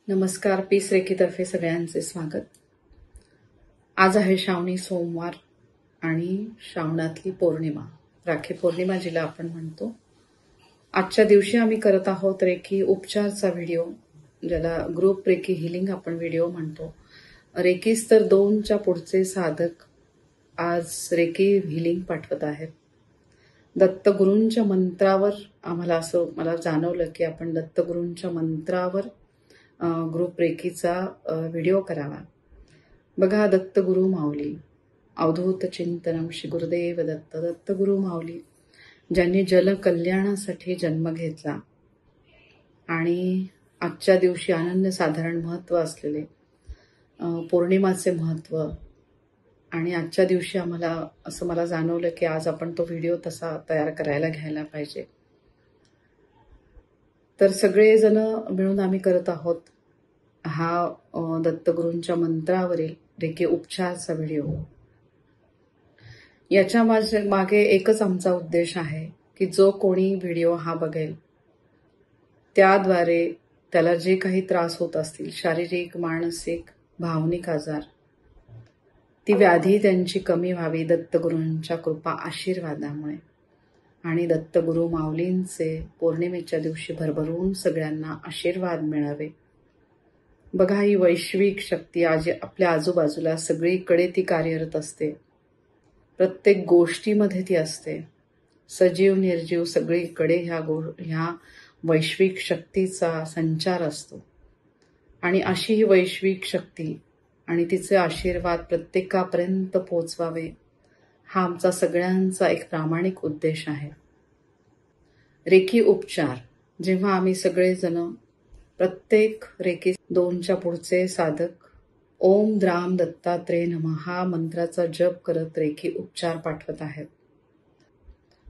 नमस्कार. पीस रेखीतर्फे सगळ्यांचे स्वागत. आज आहे श्रावणी सोमवार आणि श्रावणातली पौर्णिमा, राखी पौर्णिमा जिला आपण म्हणतो. आजच्या दिवशी आम्ही करत आहोत रेखी उपचारचा व्हिडिओ, ज्याला ग्रुप रेखी हिलिंग आपण व्हिडिओ म्हणतो. रेखी स्तर 2च्या पुढचे साधक आज रेखी हिलिंग पाठवत आहेत. दत्तगुरूंच्या मंत्रावर मला जाणवलं की आपण दत्तगुरूंच्या मंत्रावर ग्रुप रेखीचा व्हिडिओ करावा. बघा, दत्तगुरु माऊली, अवधूत चिंतनम श्री गुरुदेव दत्त. दत्तगुरु माऊली ज्यांनी जलकल्याणासाठी जन्म घेतला आणि आजच्या दिवशी अनन्यसाधारण महत्त्व असलेले पौर्णिमाचे महत्त्व, आणि आजच्या दिवशी मला जाणवलं की आज आपण तो व्हिडिओ तसा तयार करायला घ्यायला पाहिजे. तर सगळेजण मिळून आम्ही करत आहोत हा दत्तगुरूंच्या मंत्रावरील रेखी उपचारचा व्हिडिओ. याच्या मागे एकच आमचा उद्देश आहे की जो कोणी व्हिडिओ हा बघेल त्याद्वारे त्याला जे काही त्रास होत असतील, शारीरिक, मानसिक, भावनिक आजार, ती व्याधी त्यांची कमी व्हावी दत्तगुरूंच्या कृपा आशीर्वादामुळे. आणि दत्तगुरु माऊलींचे पौर्णिमेच्या दिवशी भरभरून सगळ्यांना आशीर्वाद मिळावे. बघा, ही वैश्विक शक्ती आज आपल्या आजूबाजूला सगळीकडे ती कार्यरत असते. प्रत्येक गोष्टीमध्ये ती असते. सजीव निर्जीव सगळीकडे ह्या वैश्विक शक्तीचा संचार असतो. आणि अशी ही वैश्विक शक्ती आणि तिचे आशीर्वाद प्रत्येकापर्यंत पोहोचवावे, हा आमचा सगळ्यांचा एक प्रामाणिक उद्देश आहे. रेखी उपचार, जेव्हा आम्ही सगळेजण प्रत्येक रेखी 2च्या पुढचे साधक ओम द्राम दत्तात्रेय नमः हा मंत्राचा जप करत रेखी उपचार पाठवत आहेत.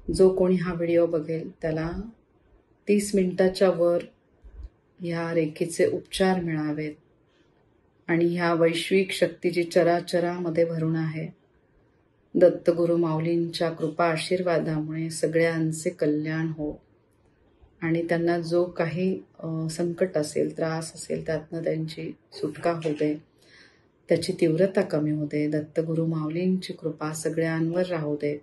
जो कोणी हा व्हिडिओ बघेल त्याला 30 मिनिटाच्या वर ह्या रेखीचे उपचार मिळावेत. आणि ह्या वैश्विक शक्ती जी चराचरामध्ये भरून आहे, दत्तगुरु माऊलींच्या कृपा आशीर्वादामुळे सगळ्यांचे कल्याण हो. आणि त्यांना जो काही संकट असेल, त्रास असेल, त्यातनं त्यांची सुटका होऊ दे, त्याची तीव्रता कमी होऊ दे. दत्तगुरु माऊलींची कृपा सगळ्यांवर राहू दे.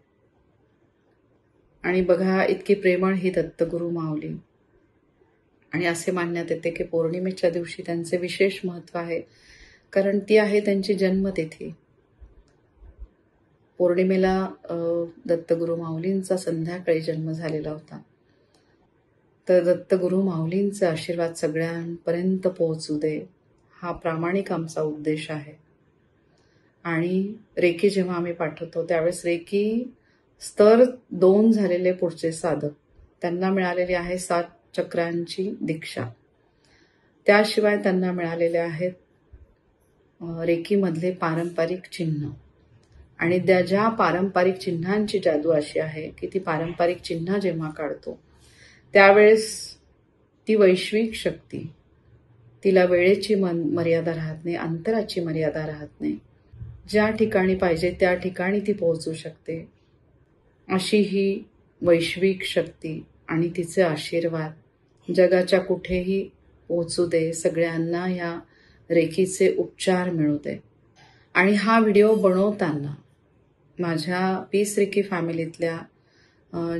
आणि बघा, इतकी प्रेमळ ही दत्तगुरु माऊली. आणि असे मानण्यात येते की पौर्णिमेच्या दिवशी त्यांचे विशेष महत्त्व आहे, कारण ती आहे त्यांची जन्मतिथी. पौर्णिमेला दत्तगुरु माऊलींचा संध्याकाळी जन्म झालेला होता. तर दत्तगुरु माऊलींचे आशीर्वाद सगळ्यांपर्यंत पोहोचू दे, हा प्रामाणिक आमचा उद्देश आहे. आणि रेखी जेव्हा आम्ही पाठवतो त्यावेळेस रेखी स्तर 2 झालेले पुढचे साधक, त्यांना मिळालेली आहे 7 चक्रांची दीक्षा. त्याशिवाय त्यांना मिळालेले आहेत रेखीमधले पारंपरिक चिन्ह. आणि ज्या पारंपरिक चिन्हांची जादू अशी आहे की ती पारंपरिक चिन्ह जेव्हा काढतो त्यावेळेस ती वैश्विक शक्ती, तिला वेळेची मर्यादा राहत नाही, अंतराची मर्यादा राहत नाही. ज्या ठिकाणी पाहिजे त्या ठिकाणी ती पोहोचू शकते. अशी ही वैश्विक शक्ती आणि तिचे आशीर्वाद जगाच्या कुठेही पोहोचू दे, सगळ्यांना ह्या रेखीचे उपचार मिळू दे. आणि हा व्हिडिओ बनवताना माझ्या पीस रेखी फॅमिलीतल्या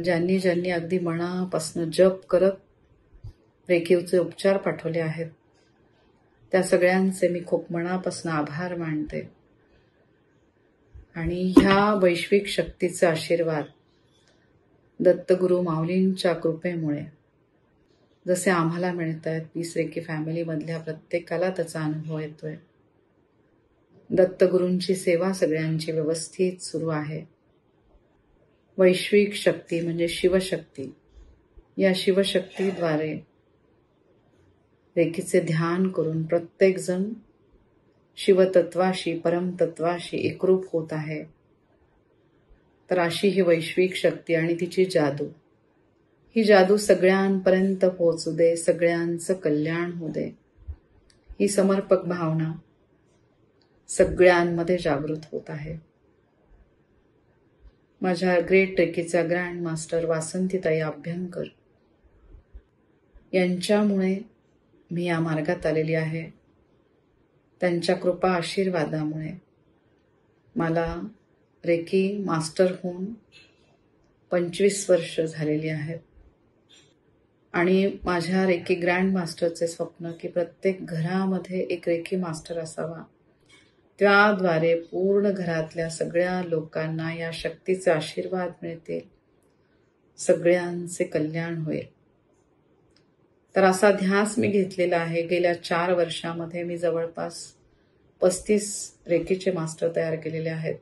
ज्यांनी अगदी मनापासून जप करत रेखीचे उपचार पाठवले आहेत, त्या सगळ्यांचे मी खूप मनापासून आभार मानते. आणि ह्या वैश्विक शक्तीचे आशीर्वाद दत्तगुरु माऊलींच्या कृपेमुळे जसे आम्हाला मिळत आहेत, पीस रेखी फॅमिलीमधल्या प्रत्येकाला त्याचा अनुभव येतोय. दत्तगुरूंची सेवा सगळ्यांची व्यवस्थित सुरू आहे. वैश्विक शक्ती म्हणजे शिवशक्ती, या शिवशक्तीद्वारे रेखीचे ध्यान करून प्रत्येकजण शिवतत्वाशी, परमतत्वाशी एकरूप होत आहे. तर अशी ही वैश्विक शक्ती आणि तिची जादू, ही जादू सगळ्यांपर्यंत पोहोचू दे, सगळ्यांचं कल्याण होऊ दे. ही समर्पक भावना सगळ्यांमध्ये जागृत होत आहे. माझ्या ग्रेट रेखीचा ग्रँड मास्टर वासंतीताई अभ्यंकर यांच्यामुळे मी या मार्गात आलेली आहे. त्यांच्या कृपा आशीर्वादामुळे मला रेकी मास्टर होऊन 25 वर्ष झालेली आहेत. आणि माझ्या रेकी ग्रँड मास्टरचे स्वप्न की प्रत्येक घरामध्ये एक रेकी मास्टर असावा. त्याद्वारे पूर्ण घरातल्या सगळ्या लोकांना या शक्तीचे आशीर्वाद मिळतील, सगळ्यांचे कल्याण होईल. तर असा ध्यास मी घेतलेला आहे. गेल्या 4 वर्षामध्ये मी जवळपास 35 रेकीचे मास्टर तयार केलेले आहेत.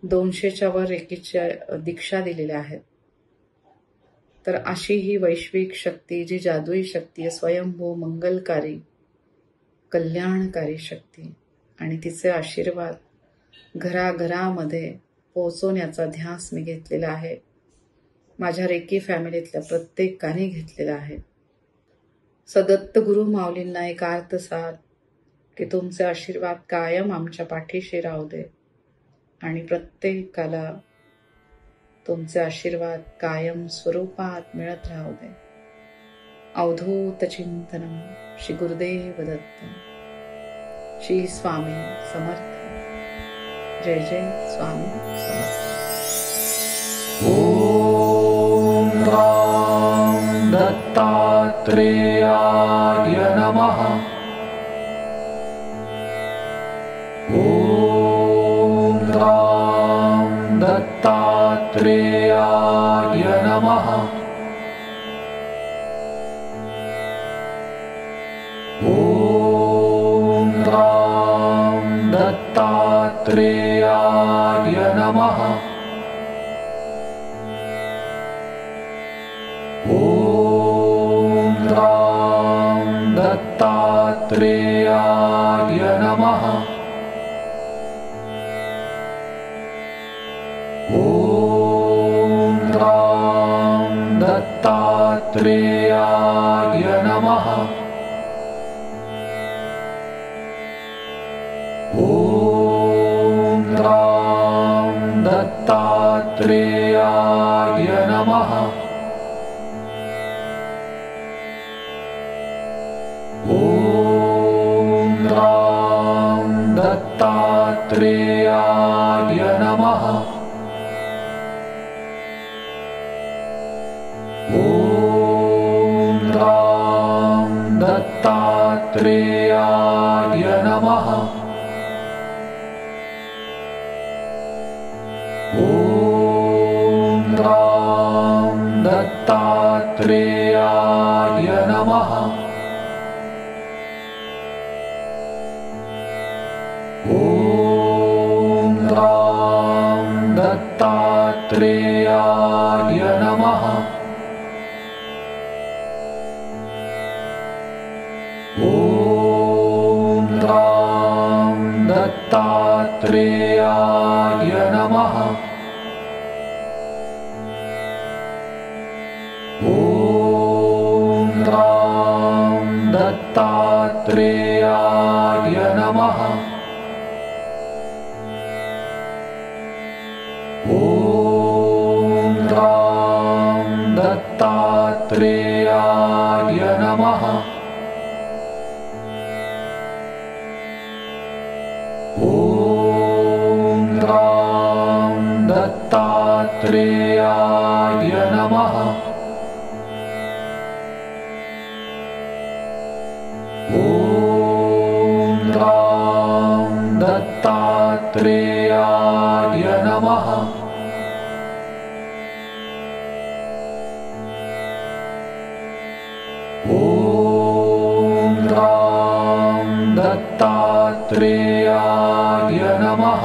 200च्या वर रेकीच्या दीक्षा दिलेल्या आहेत. तर अशी ही वैश्विक शक्ती, जी जादुई शक्ती आहे, स्वयंभू मंगलकारी कल्याणकारी शक्ती, आणि तिचे आशीर्वाद घराघरामध्ये पोहोचवण्याचा ध्यास मी घेतलेला आहे. माझ्या रेकी फॅमिलीतल्या प्रत्येकाने घेतलेला आहे. सदत्त गुरु माऊलींना एक आर्त साध की तुमचे आशीर्वाद कायम आमच्या पाठीशी राहू दे आणि प्रत्येकाला तुमचे आशीर्वाद कायम स्वरूपात मिळत राहू दे. अवधूत चिंतनम श्री गुरुदेव दत्त. श्री स्वामी समर्थ. जय जय स्वामी समर्थ. ओम राम दत्तात्रेयाय नमः. ओम राम दत्तात्रेयाय नमः. ओम राम दत्तात्रेयाय नमः. ओम राम दत्तात्रेयाय नमः. ओम राम दत्तात्रेयाय नमः. ओम राम दत्तात्रेयाय नमः. ओम राम दत्तात्रेयाय नमः. ओम राम दत्तात्रेयाय नमः. ओम राम दत्तात्रेयाय नमः. ओम राम दत्तात्रेयाय नमः. ओम राम दत्तात्रेयाय नमः. ओम राम दत्तात्रेयाय नमः. ओम राम दत्तात्रेयाय नमः. ओम राम दत्तात्रेयाय नमः. ओम राम दत्तात्रेयाय नमः. ओम राम दत्तात्रेयाय नमः.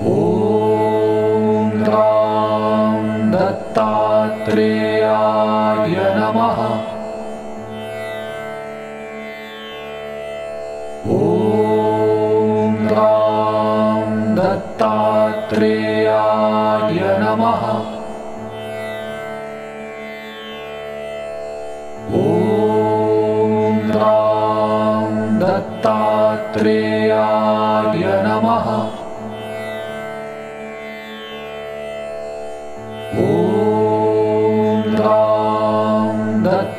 ओम राम दत्तात्रेयाय नमः. ओम राम दत्तात्रेयाय नमः. ओम राम दत्तात्रेयाय नमः. ओम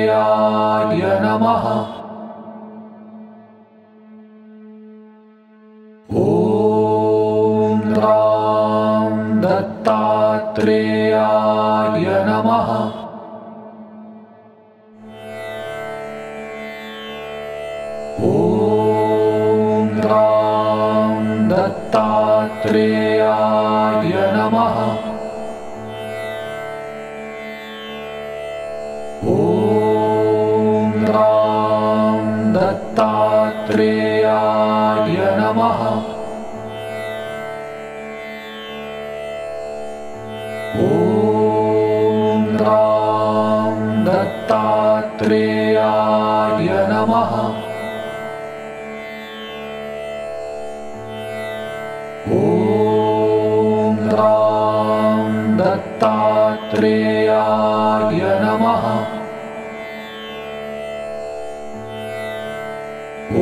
दत्तात्रेयाय नमः। ॐ राम दत्तात्रेयाय नमः। ॐ राम दत्तात्रेयाय नमः। ॐ राम दत्तात्रेयाय नमः। ॐ राम दत्तात्रेयाय नमः। ॐ राम दत्तात्रेयाय नमः। ॐ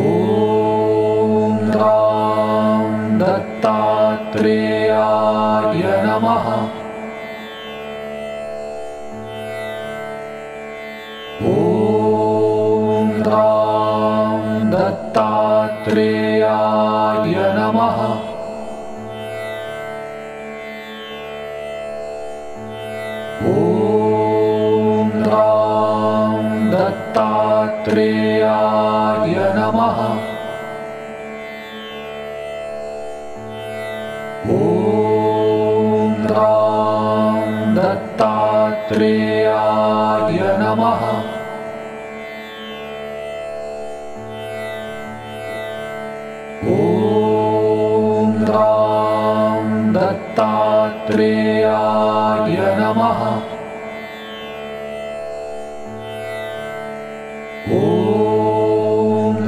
राम दत्तात्रेयाय नमः। ॐ राम दत्तात्रेयाय नमः। ॐ राम दत्तात्रेयाय नमः। ॐ राम दत्तात्रेयाय नमः। ॐ राम दत्तात्रेयाय नमः। ॐ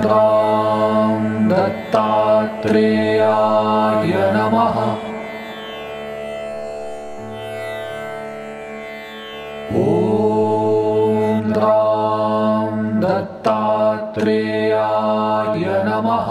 राम दत्तात्रेयाय नमः। ॐ राम दत्तात्रेयाय नमः।